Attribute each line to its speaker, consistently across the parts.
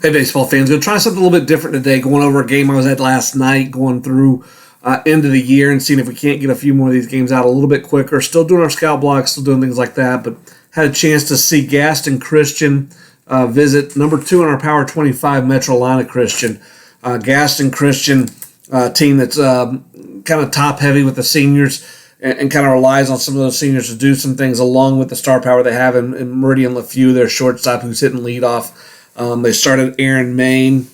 Speaker 1: Hey, baseball fans, going to try something a little bit different today. Going over a game I was at last night, going through end of the year and seeing if we can't get a few more of these games out a little bit quicker. Still doing our scout blocks, still doing things like that, but had a chance to see Gaston Christian visit number 2 in our Power 25 Metrolina Christian. Gaston Christian, team that's kind of top heavy with the seniors and kind of relies on some of those seniors to do some things along with the star power they have in Meridian LeFew, their shortstop, who's hitting leadoff. They started Aaron Main.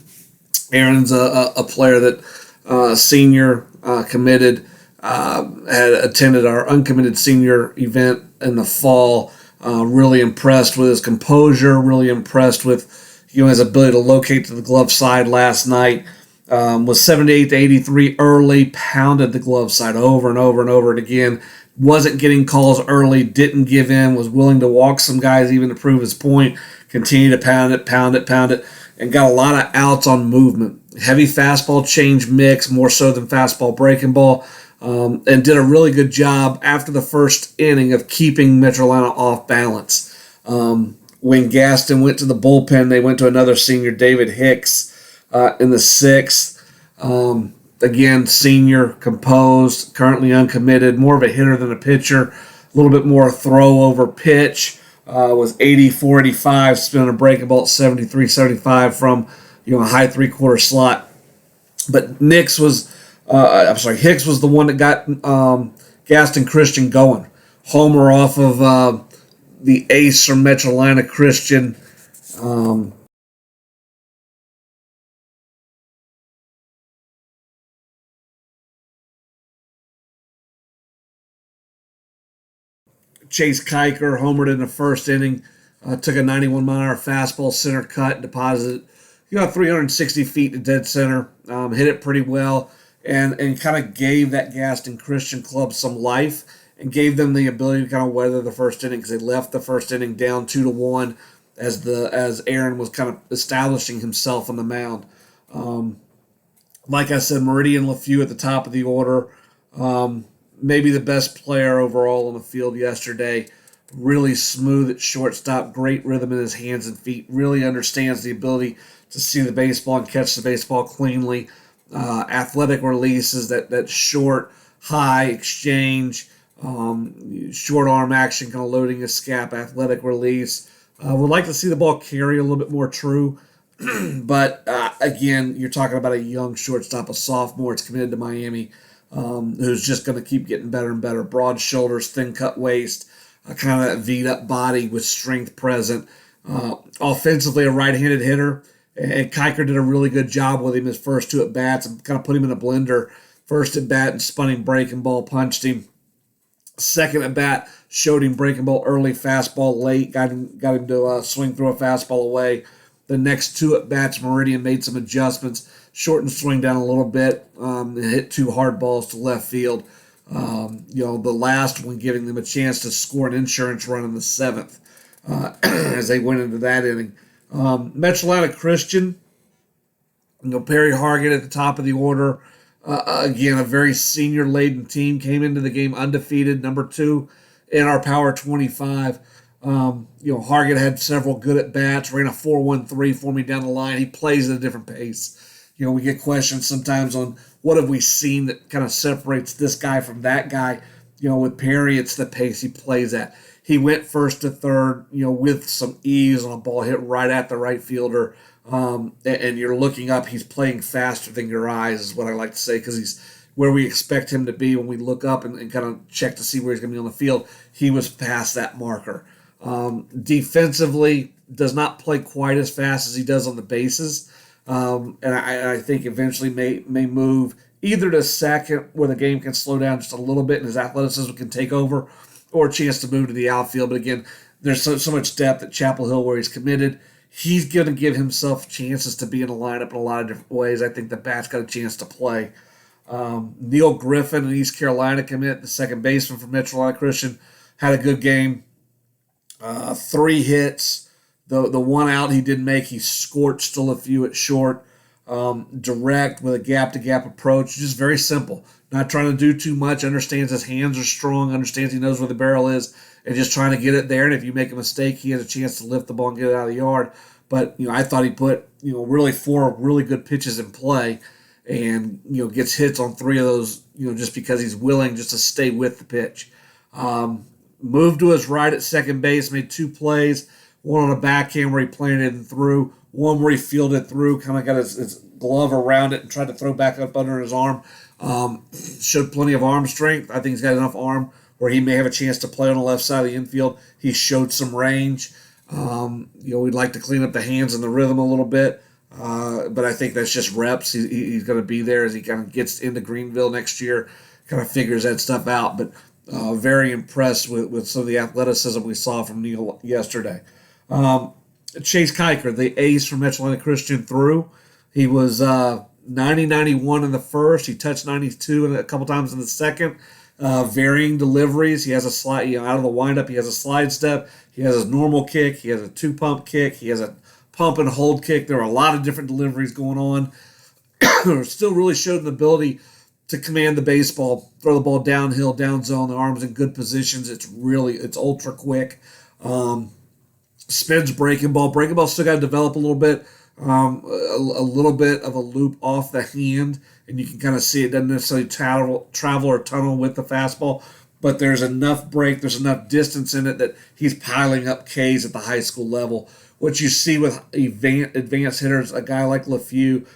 Speaker 1: Aaron's a player that senior committed, had attended our uncommitted senior event in the fall. Really impressed with his composure. Really impressed with his ability to locate to the glove side last night. Was 78 to 83 early. Pounded the glove side over and over and over again. Wasn't getting calls early. Didn't give in. Was willing to walk some guys even to prove his point. Continue to pound it, and got a lot of outs on movement. Heavy fastball change mix, more so than fastball breaking ball, and did a really good job after the first inning of keeping Metrolina off balance. When Gaston went to the bullpen, they went to another senior, David Hicks, in the sixth. Again, senior, composed, currently uncommitted, more of a hitter than a pitcher, a little bit more throw over pitch. Was 84-85, spinning a breaking ball at 73-75 from a high three-quarter slot. But Hicks was the one that got Gaston Christian going. Homer off of the ace from Metrolina Christian. Chase Kiker homered in the first inning, took a 91-mile-an-hour fastball, center cut, deposited 360 feet to dead center, hit it pretty well, and kind of gave that Gaston Christian club some life and gave them the ability to kind of weather the first inning because they left the first inning down 2-1 as Aaron was kind of establishing himself on the mound. Like I said, Meridian LeFew at the top of the order. Maybe the best player overall on the field yesterday. Really smooth at shortstop, great rhythm in his hands and feet. Really understands the ability to see the baseball and catch the baseball cleanly. Athletic releases, that short, high exchange, short arm action, kind of loading his scap, athletic release. Would like to see the ball carry a little bit more true. But again, you're talking about a young shortstop, a sophomore. It's committed to Miami. Who's just going to keep getting better and better. Broad shoulders, thin cut waist, kind of that V'd-up body with strength present. Offensively, a right-handed hitter, and Kiker did a really good job with him his first 2 at-bats and kind of put him in a blender. First at-bat and spun him breaking ball, punched him. Second at-bat, showed him breaking ball early, fastball late, got him to swing through a fastball away. The next 2 at-bats, Meridian made some adjustments, shortened swing down a little bit, hit 2 hard balls to left field. The last one giving them a chance to score an insurance run in the 7th as they went into that inning. Metrolina Christian, Perry Hargett at the top of the order. Again, a very senior-laden team, came into the game undefeated, number 2 in our Power 25. Hargett had several good at-bats, ran a 4.13 for me down the line. He plays at a different pace. We get questions sometimes on what have we seen that kind of separates this guy from that guy. With Perry, it's the pace he plays at. He went first to third, with some ease on a ball hit right at the right fielder. And you're looking up, he's playing faster than your eyes, is what I like to say, because he's where we expect him to be when we look up and kind of check to see where he's going to be on the field. He was past that marker. Defensively, does not play quite as fast as he does on the bases. And I think eventually may move either to second where the game can slow down just a little bit and his athleticism can take over, or a chance to move to the outfield. But again, there's so much depth at Chapel Hill where he's committed. He's going to give himself chances to be in the lineup in a lot of different ways. I think the bat's got a chance to play. Neil Griffin, an East Carolina commit, the second baseman for Metrolina Christian, had a good game. 3 hits. The one out he did make, he scorched a few at short. Direct with a gap-to-gap approach. Just very simple. Not trying to do too much. Understands his hands are strong. Understands he knows where the barrel is. And just trying to get it there. And if you make a mistake, he has a chance to lift the ball and get it out of the yard. but I thought he put really 4 really good pitches in play, and gets hits on 3 of those just because he's willing just to stay with the pitch. Moved to his right at second base, made 2 plays, one on a backhand where he planted and threw, one where he fielded through, kind of got his glove around it and tried to throw back up under his arm. Showed plenty of arm strength. I think he's got enough arm where he may have a chance to play on the left side of the infield. He showed some range. We'd like to clean up the hands and the rhythm a little bit, but I think that's just reps. He's going to be there as he kind of gets into Greenville next year, kind of figures that stuff out. But very impressed with some of the athleticism we saw from Neil yesterday. Chase Kiker, the ace from Metrolina Christian, threw. He was 90-91 in the first. He touched 92 a couple times in the second. Varying deliveries. He has a slide, out of the windup, he has a slide step. He has a normal kick. He has a 2-pump kick. He has a pump and hold kick. There are a lot of different deliveries going on. Still really showed an ability to command the baseball, throw the ball downhill, down zone, the arms in good positions. It's ultra quick. Spins breaking ball. Breaking ball still got to develop a little bit. A little bit of a loop off the hand, and you can kind of see it doesn't necessarily travel or tunnel with the fastball, but there's enough break, there's enough distance in it that he's piling up Ks at the high school level. What you see with advanced hitters, a guy like LeFew,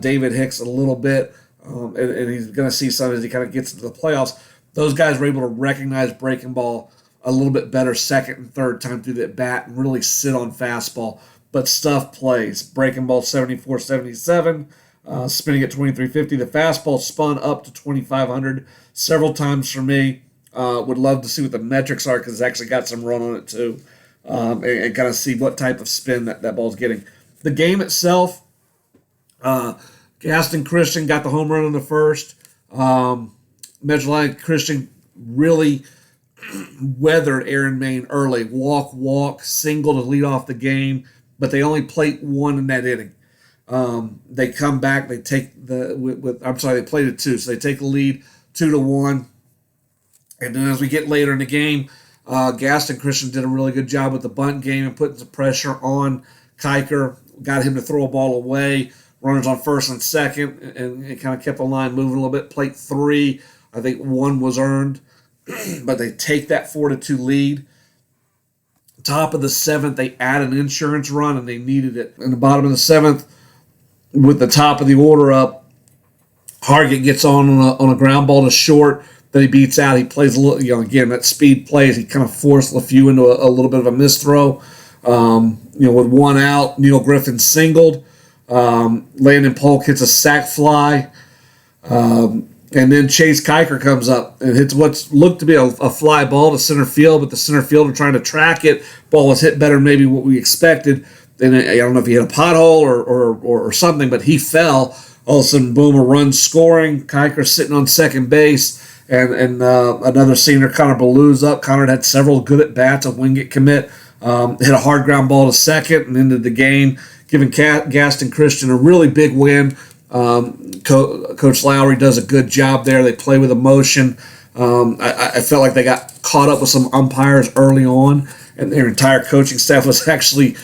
Speaker 1: David Hicks a little bit, and he's going to see some as he kind of gets into the playoffs. Those guys were able to recognize breaking ball a little bit better second and third time through the bat and really sit on fastball. But stuff plays. Breaking ball 74-77, spinning at 2350. The fastball spun up to 2500 several times for me. Would love to see what the metrics are because it's actually got some run on it too, and kind of see what type of spin that ball's getting. The game itself, Gaston Christian got the home run in the first. Metrolina Christian really weathered Aaron Maine early. Walk, single to lead off the game. But they only played 1 in that inning. They come back. They take they played it 2, so they take the lead 2-1. And then as we get later in the game, Gaston Christian did a really good job with the bunt game and putting some pressure on Kiker. Got him to throw a ball away. Runners on first and second, and it kind of kept the line moving a little bit. Plate 3, I think 1 was earned, but they take that 4-2 lead. Top of the 7th, they add an insurance run, and they needed it. In the bottom of the 7th, with the top of the order up, Hargett gets on a ground ball to short that he beats out. He plays a little, again, that speed plays. He kind of forced LeFew into a little bit of a misthrow. With 1 out, Neil Griffin singled. Landon Polk hits a sac fly. And then Chase Kiker comes up and hits what looked to be a fly ball to center field, but the center fielder trying to track it. Ball was hit better than maybe what we expected. And I don't know if he hit a pothole or something, but he fell. All of a sudden, boom, a run scoring. Kiker sitting on second base. And another senior, Connor Ballew's up. Connor had several good at-bats, a Wingate commit. Hit a hard ground ball to second and ended the game, giving Gaston Christian a really big win. Coach Lowry does a good job there. They play with emotion. I felt like they got caught up with some umpires early on, and their entire coaching staff was actually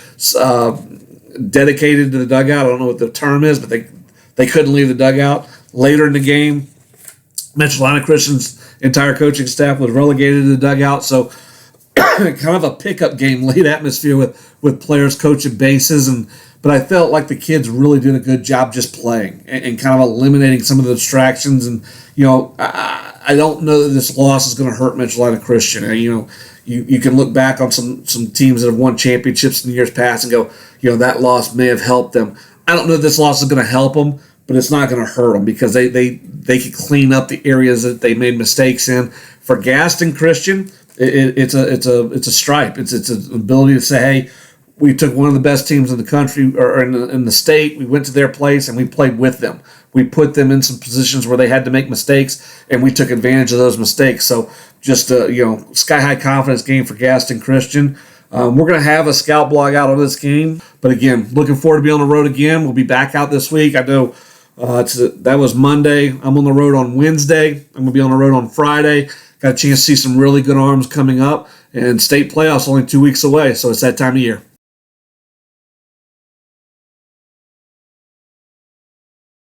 Speaker 1: dedicated to the dugout. I don't know what the term is, but they couldn't leave the dugout. Later in the game, Metrolina Christian's entire coaching staff was relegated to the dugout, so kind of a pickup game, late atmosphere with players coaching bases, but I felt like the kids really did a good job just playing and kind of eliminating some of the distractions. And I don't know that this loss is going to hurt Metrolina Christian. You can look back on some teams that have won championships in the years past and go, that loss may have helped them. I don't know if this loss is going to help them, but it's not going to hurt them because they can clean up the areas that they made mistakes in. For Gaston Christian, it's a stripe. It's an ability to say, hey, we took one of the best teams in the country or in the state. We went to their place and we played with them. We put them in some positions where they had to make mistakes, and we took advantage of those mistakes. So just sky high confidence game for Gaston Christian. We're going to have a scout blog out on this game, but again, looking forward to be on the road again. We'll be back out this week. I know that was Monday. I'm on the road on Wednesday. I'm going to be on the road on Friday. Got a chance to see some really good arms coming up, and state playoffs only 2 weeks away, so it's that time of year.